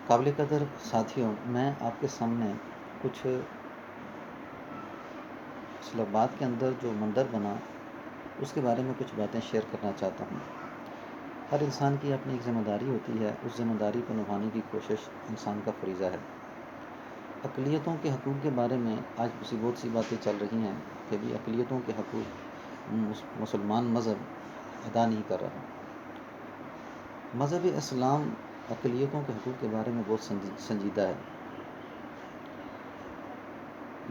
قابل قدر ساتھیوں، میں آپ کے سامنے کچھ اسلام کے اندر جو منظر بنا اس کے بارے میں کچھ باتیں شیئر کرنا چاہتا ہوں۔ ہر انسان کی اپنی ایک ذمہ داری ہوتی ہے، اس ذمہ داری کو نبھانے کی کوشش انسان کا فریضہ ہے۔ اقلیتوں کے حقوق کے بارے میں آج بہت سی باتیں چل رہی ہیں کہ بھی اقلیتوں کے حقوق مسلمان مذہب ادا نہیں کر رہا۔ مذہب اسلام اقلیتوں کے حقوق کے بارے میں بہت سنجیدہ ہے۔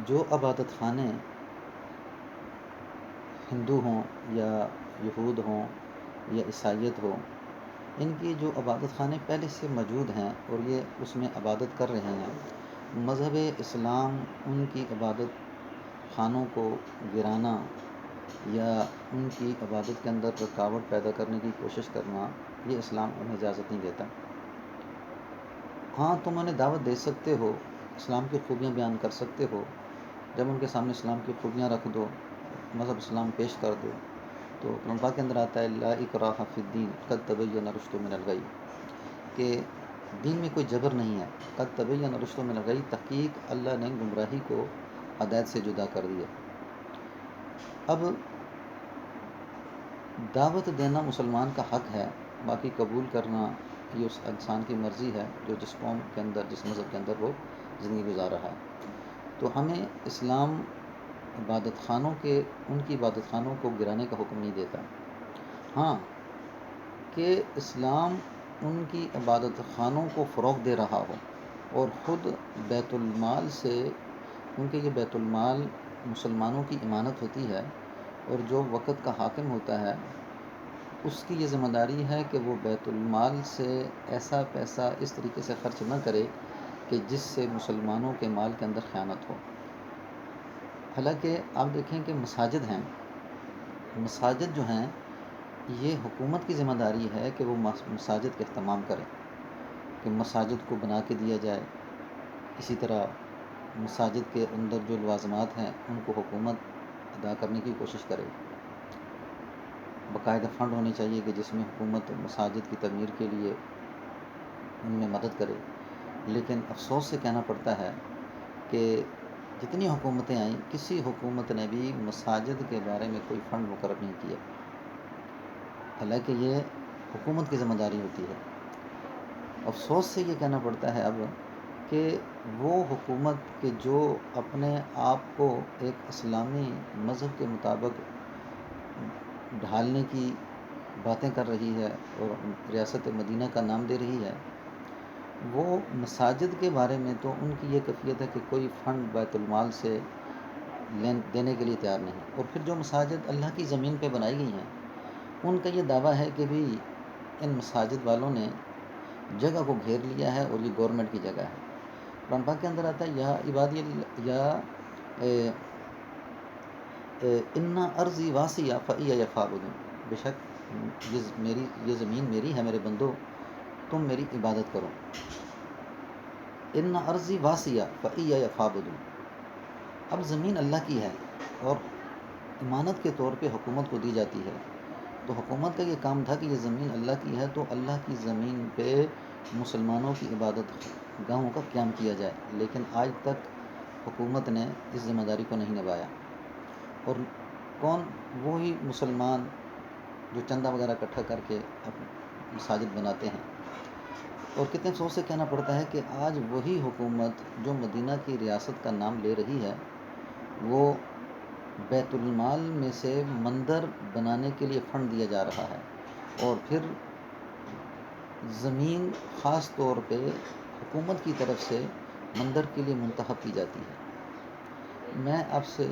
جو عبادت خانے ہندو ہوں یا یہود ہوں یا عیسائیت ہو، ان کی جو عبادت خانے پہلے سے موجود ہیں اور یہ اس میں عبادت کر رہے ہیں، مذہب اسلام ان کی عبادت خانوں کو گرانا یا ان کی عبادت کے اندر رکاوٹ پیدا کرنے کی کوشش کرنا، یہ اسلام انہیں اجازت نہیں دیتا۔ ہاں، تم انہیں دعوت دے سکتے ہو، اسلام کی خوبیاں بیان کر سکتے ہو۔ جب ان کے سامنے اسلام کی خوبیاں رکھ دو، مذہب اسلام پیش کر دو، تو قرآن پاک کے اندر آتا ہے لا اکراہ فی الدین قد تبین الرشد من الغی، کہ دین میں کوئی جبر نہیں ہے۔ قد تبین الرشد من الغی، تحقیق اللہ نے گمراہی کو ہدایت سے جدا کر دیا۔ اب دعوت دینا مسلمان کا حق ہے، باقی قبول کرنا یہ اس انسان کی مرضی ہے جو جس قوم کے اندر، جس مذہب کے اندر وہ زندگی گزار رہا ہے۔ تو ہمیں اسلام ان کی عبادت خانوں کو گرانے کا حکم نہیں دیتا۔ ہاں، کہ اسلام ان کی عبادت خانوں کو فروغ دے رہا ہو اور خود بیت المال سے، کیونکہ یہ بیت المال مسلمانوں کی امانت ہوتی ہے اور جو وقت کا حاکم ہوتا ہے اس کی یہ ذمہ داری ہے کہ وہ بیت المال سے ایسا پیسہ اس طریقے سے خرچ نہ کرے کہ جس سے مسلمانوں کے مال کے اندر خیانت ہو۔ حالانکہ آپ دیکھیں کہ مساجد جو ہیں، یہ حکومت کی ذمہ داری ہے کہ وہ مساجد کا اہتمام کریں، کہ مساجد کو بنا کے دیا جائے۔ اسی طرح مساجد کے اندر جو لوازمات ہیں ان کو حکومت ادا کرنے کی کوشش کرے۔ باقاعدہ فنڈ ہونے چاہیے کہ جس میں حکومت مساجد کی تعمیر کے لیے ان میں مدد کرے۔ لیکن افسوس سے کہنا پڑتا ہے کہ جتنی حکومتیں آئیں، کسی حکومت نے بھی مساجد کے بارے میں کوئی فنڈ مقرر نہیں کیا، حالانکہ یہ حکومت کی ذمہ داری ہوتی ہے۔ افسوس سے یہ کہنا پڑتا ہے اب کہ وہ حکومت کہ جو اپنے آپ کو ایک اسلامی مذہب کے مطابق ڈھالنے کی باتیں کر رہی ہے اور ریاست مدینہ کا نام دے رہی ہے، وہ مساجد کے بارے میں تو ان کی یہ کیفیت ہے کہ کوئی فنڈ بیت المال سے دینے کے لیے تیار نہیں۔ اور پھر جو مساجد اللہ کی زمین پہ بنائی گئی ہیں، ان کا یہ دعویٰ ہے کہ بھی ان مساجد والوں نے جگہ کو گھیر لیا ہے اور یہ گورنمنٹ کی جگہ ہے۔ قرآن پاک کے اندر آتا ہے یا عبادی یا اِنَّ ارضی واسعہ فإِیَّ فاعبدون، بے شک یہ زمین میری ہے، میرے بندو تم میری عبادت کرو۔ اِنَّ ارضی واسعہ فإِیَّ فاعبدون، اب زمین اللہ کی ہے اور امانت کے طور پہ حکومت کو دی جاتی ہے، تو حکومت کا یہ کام تھا کہ یہ زمین اللہ کی ہے تو اللہ کی زمین پہ مسلمانوں کی عبادت گاہوں کا قیام کیا جائے۔ لیکن آج تک حکومت نے اس ذمہ داری کو نہیں نبھایا، اور وہی مسلمان جو چندہ وغیرہ اکٹھا کر کے مساجد بناتے ہیں۔ اور کتنے افسوس سے کہنا پڑتا ہے کہ آج وہی حکومت جو مدینہ کی ریاست کا نام لے رہی ہے، وہ بیت المال میں سے مندر بنانے کے لیے فنڈ دیا جا رہا ہے، اور پھر زمین خاص طور پہ حکومت کی طرف سے مندر کے لیے منتخب کی جاتی ہے۔ میں آپ سے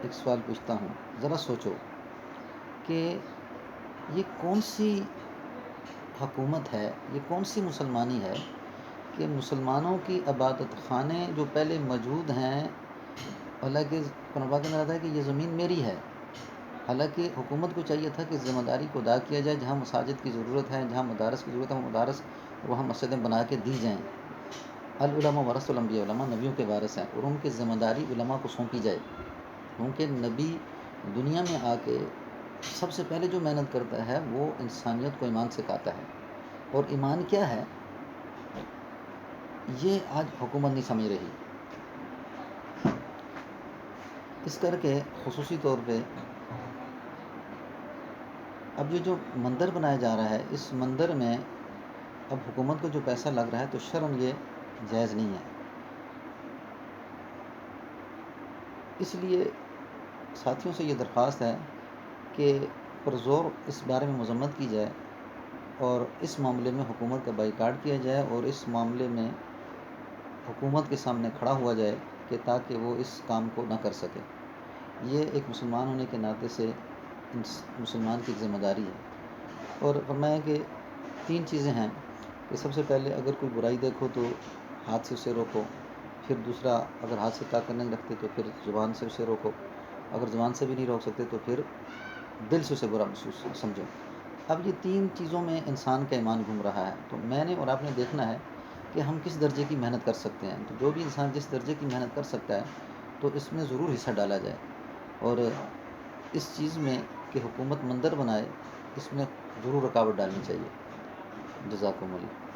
ایک سوال پوچھتا ہوں، ذرا سوچو کہ یہ کون سی حکومت ہے، یہ کون سی مسلمانی ہے کہ مسلمانوں کی عبادت خانے جو پہلے موجود ہیں، حالانکہ قرآن پاک میں آتا ہے کہ یہ زمین میری ہے، حالانکہ حکومت کو چاہیے تھا کہ ذمہ داری کو ادا کیا جائے، جہاں مساجد کی ضرورت ہے، جہاں مدارس کی ضرورت ہے، وہ مدارس اور وہاں مسجدیں بنا کے دی جائیں۔ العلماء ورثۃ الانبیاء، علماء نبیوں کے وارث ہیں اور ان کی ذمہ داری علماء کو سونپی جائے، کیونکہ نبی دنیا میں آ کے سب سے پہلے جو محنت کرتا ہے وہ انسانیت کو ایمان سکھاتا ہے۔ اور ایمان کیا ہے؟ یہ آج حکومت نہیں سمجھ رہی. اس کر کے خصوصی طور پہ اب یہ جو مندر بنایا جا رہا ہے، اس مندر میں اب حکومت کو جو پیسہ لگ رہا ہے تو شرعاً یہ جائز نہیں ہے. اس لیے ساتھیوں سے یہ درخواست ہے کہ پرزور اس بارے میں مذمت کی جائے اور اس معاملے میں حکومت کا بائیکاٹ کیا جائے اور اس معاملے میں حکومت کے سامنے کھڑا ہوا جائے کہ تاکہ وہ اس کام کو نہ کر سکے. یہ ایک مسلمان ہونے کے ناطے سے مسلمان کی ذمہ داری ہے. اور فرمایا کہ 3 چیزیں ہیں کہ سب سے پہلے اگر کوئی برائی دیکھو تو ہاتھ سے اسے روکو. پھر دوسرا، اگر ہاتھ سے طاقت نہیں رکھتے تو پھر زبان سے اسے روکو. اگر زبان سے بھی نہیں روک سکتے تو پھر دل سے اسے برا محسوس سمجھو. اب یہ 3 چیزوں میں انسان کا ایمان گھوم رہا ہے. تو میں نے اور آپ نے دیکھنا ہے کہ ہم کس درجے کی محنت کر سکتے ہیں. تو جو بھی انسان جس درجے کی محنت کر سکتا ہے تو اس میں ضرور حصہ ڈالا جائے. اور اس چیز میں کہ حکومت مندر بنائے، اس میں ضرور رکاوٹ ڈالنی چاہیے. جزاکم اللہ.